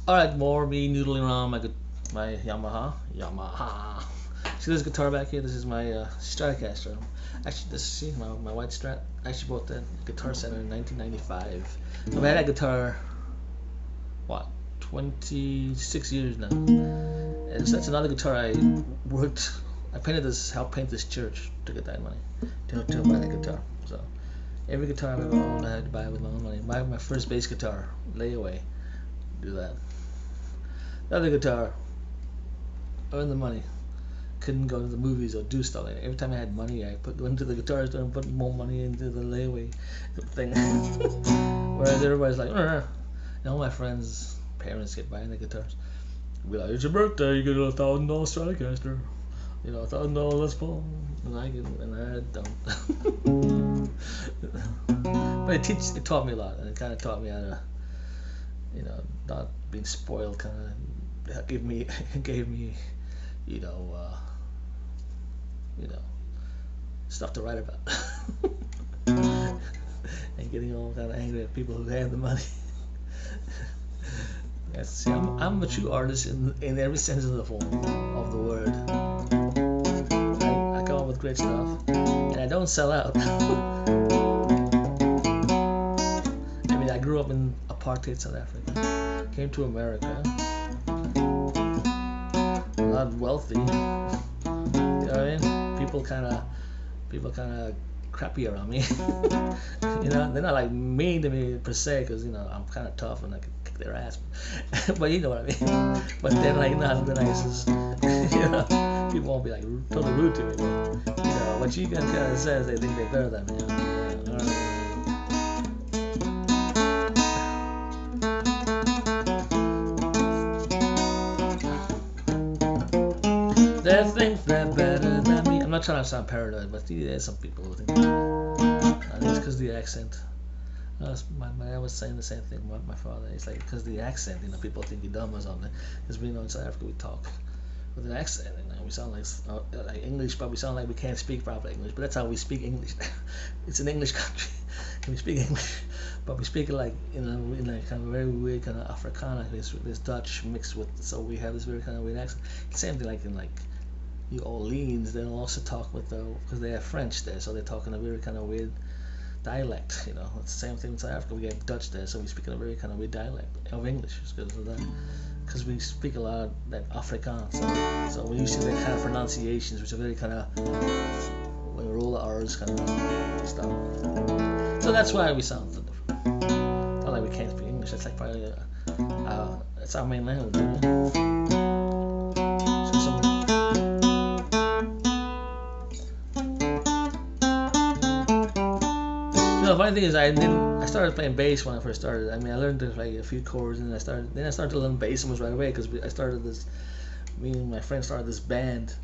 Alright, more me noodling around my Yamaha. Yamaha. See this guitar back here? This is my Stratocaster. Actually, this see my white Strat. I actually bought that Guitar Center in 1995. I've had that guitar, what, 26 years now. And that's another guitar I worked. I helped paint this church to get that money to buy that guitar. So every guitar I've ever owned, I had to buy with my own money. My first bass guitar, layaway, do that. The other guitar, earn the money. Couldn't go to the movies or do stuff like that. Every time I had money, I went to the guitar store and put more money into the layaway thing. Whereas everybody's like, and all my friends' parents get buying the guitars. Be like, it's your birthday, you get a $1,000 Stratocaster, $1,000 Les Paul, and I don't. But it taught me a lot, and it kind of taught me how to, not being spoiled. Kind of gave me, stuff to write about, and getting all kind of angry at people who have the money. Yes, see, I'm a true artist in every sense of the word. I come up with great stuff, and I don't sell out. I mean, I grew up in apartheid South Africa, came to America, not wealthy. You know what I mean? People kind of crappy around me. They're not like mean to me per se, because I'm kind of tough and I can kick their ass. But you know what I mean. But they're like not the nicest. People won't be like totally rude to me. But what you can kind of say is they think they're better than me. They think they're better than me. I'm not trying to sound paranoid, but there's some people who think I think it's because of the accent. My dad was saying the same thing about my father. It's like because of the accent, people think you're dumb or something. Because we know in South Africa we talk with an accent, we sound like English, but we sound like we can't speak proper English. But that's how we speak English. It's an English country, and we speak English, but we speak it like in like kind of very weird kind of Afrikaner. There's Dutch mixed with, so we have this very kind of weird accent. Same thing like in like New Orleans, they'll also talk with because they have French there, so they talk in a very kind of weird dialect. It's the same thing in South Africa. We have Dutch there, so we speak in a very kind of weird dialect of English because of that. Because we speak a lot of that Afrikaans, so when you see that kind of pronunciations, which are very kind of when we roll the R's kind of stuff. So that's why we sound so different. Not like we can't speak English. That's like probably it's our main language. The funny thing is, I started playing bass when I first started. I mean, I learned to play a few chords, and I started to learn bass almost right away because me and my friend started this band,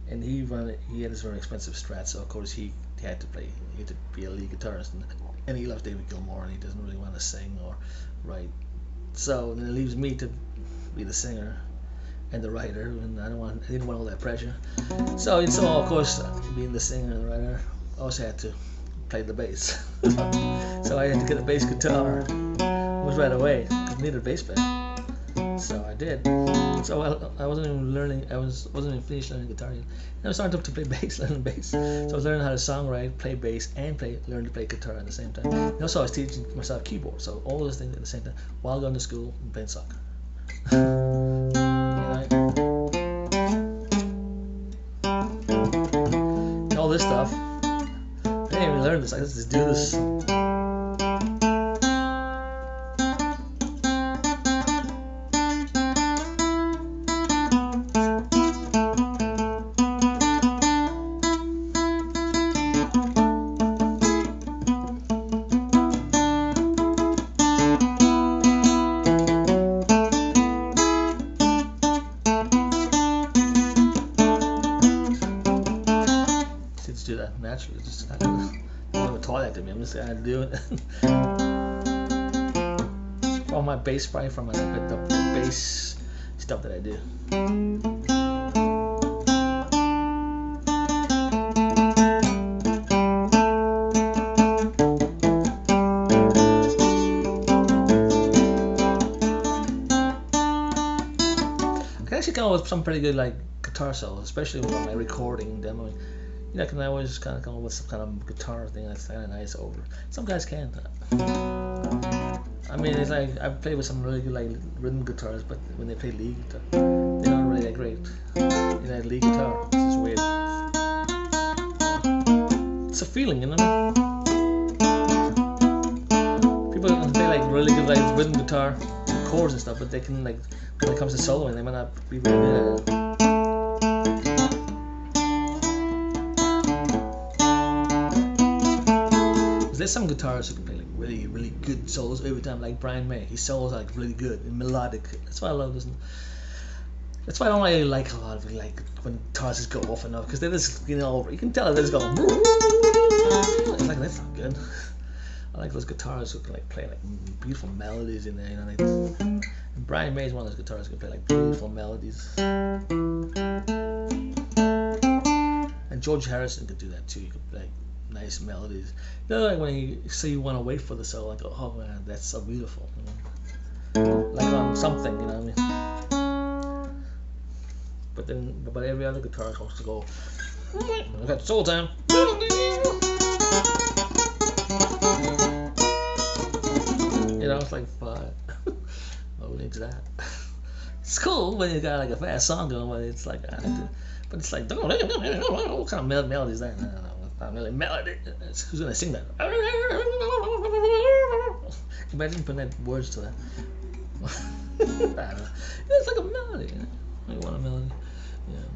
and he had this very expensive Strat, so of course he had to be a lead guitarist, and he loves David Gilmour, and he doesn't really want to sing or write, so then it leaves me to be the singer and the writer, and I didn't want all that pressure. So of course, being the singer and the writer, I also had to play the bass. So I had to get a bass guitar. It was right away. I needed a bass player. So I did. So I wasn't even learning. Wasn't even finished learning guitar yet. And I started to play bass, learning bass. So I was learning how to songwrite, play bass, and learn to play guitar at the same time. And also I was teaching myself keyboard. So all those things at the same time while going to school and playing soccer. All this stuff. I didn't even learn this. I just do this. Just do that naturally. Just I don't even taught that to me. I'm just gonna do it. All my bass, probably from the bass stuff that I do. actually come up with some pretty good like guitar solos, especially when I'm recording them. I can always kind of come up with some kind of guitar thing that's kind of nice over. Some guys can't. I mean, it's like I've played with some really good like rhythm guitars, but when they play lead guitar, they're not really that great. Lead guitar, it's just weird. It's a feeling, you know. People can play like really good like rhythm guitar, chords and stuff, but they can like when it comes to soloing, they might not be really good at it. There's some guitarists who can play like really, really good solos every time, like Brian May. His solos are like really good and melodic. That's why I love listening. That's why I don't really like a lot of like when guitars just go off and off, because they just you can tell they just go. It's like that's not good. I like those guitarists who can like play like beautiful melodies in there. Like, and Brian May is one of those guitarists who can play like beautiful melodies. And George Harrison could do that too. He could play nice melodies. Like when you say you want to wait for the solo, like oh man, that's so beautiful. Like on something, you know what I mean? But every other guitarist wants to go. I got soul time. It's like fun. Oh, into that. It's cool when you got like a fast song going, but it's like, but it's like, what kind of melody is that? I don't know. Not really melody. Who's gonna sing that? Imagine putting that words to that. I don't know. It's like a melody. You want a melody? Yeah.